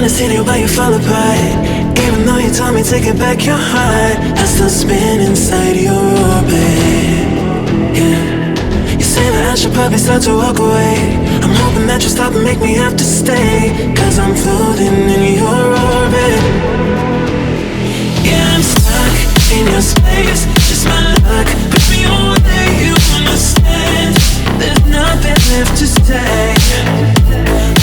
understand you, but you fall apart. Even though you told me to get back your heart, I still spin inside your orbit. Yeah. You say that I should probably start to walk away. I'm hoping that you stop and make me have to stay, 'cause I'm floating in your orbit. Yeah, I'm stuck in your space, just my luck. Push me away, you understand. There's nothing left to say.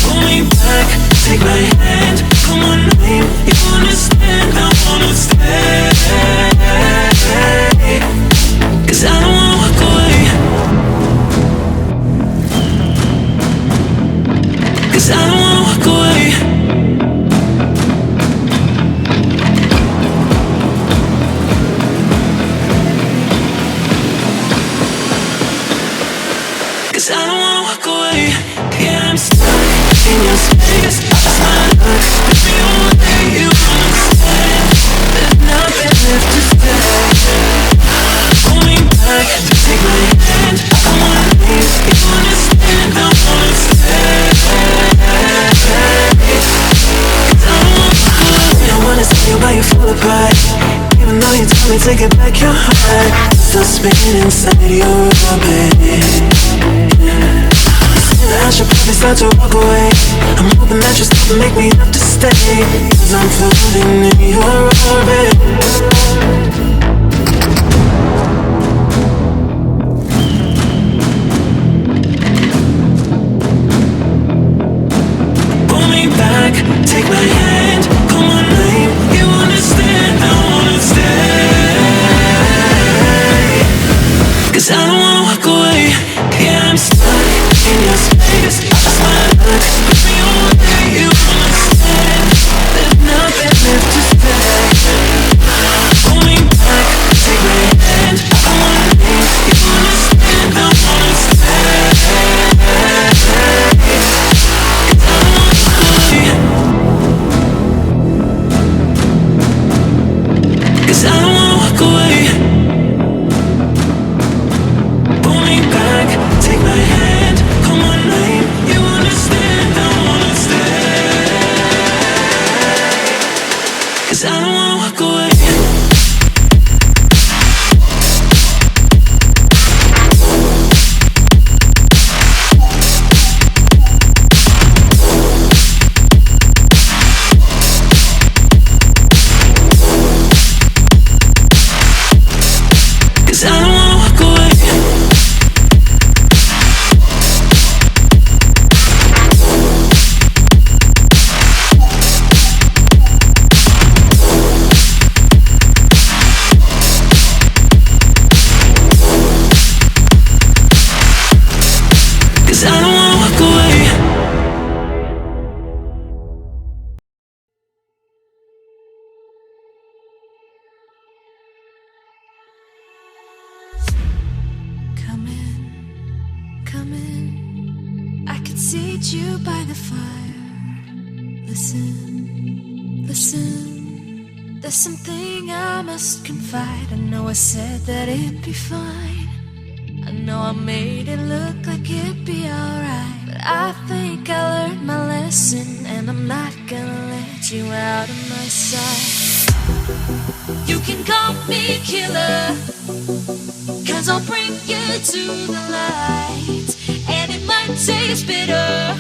Pull me back, take my hand, call my name. You understand, I wanna stay. 'Cause I don't wanna walk away. 'Cause I don't wanna walk away. 'Cause I don't wanna walk away. Yeah, I'm stuck in your space, just my luck. Push me away, you understand. There's nothing left to say. Pull me back, take my hand, I wanna leave. You understand, I wanna stay. 'Cause I don't wanna walk away. I wanna see you, but you fall apart. Even though you told me to get back your heart, still spinning inside your orbit. I should probably start to walk away. I'm hoping that you stop and make me have to stay, 'cause I'm floating in your orbit. Pull me back, take my hand, call my name. You understand, I wanna stay. 'Cause I don't wanna walk away. Yeah, I'm stuck in your space, just my luck. Push me away, you understand. There's nothing left to say. Pull me back, take my hand, I wanna leave. You understand, I wanna stay. 'Cause I don't wanna walk away. 'Cause I don't wanna walk away. Pull me back, take my hand, call my name. You understand, I wanna stay. 'Cause I don't wanna walk away. Cause I don't wanna walk away. Cause I don't wanna walk away. Come in, come in. I can seat you by the fire. Listen, listen. There's something I must confide. I know I said that it'd be fine. I know I made it look like it'd be alright, but I think I learned my lesson, and I'm not gonna let you out of my sight. You can call me killer, 'cause I'll bring you to the light. And it might taste bitter,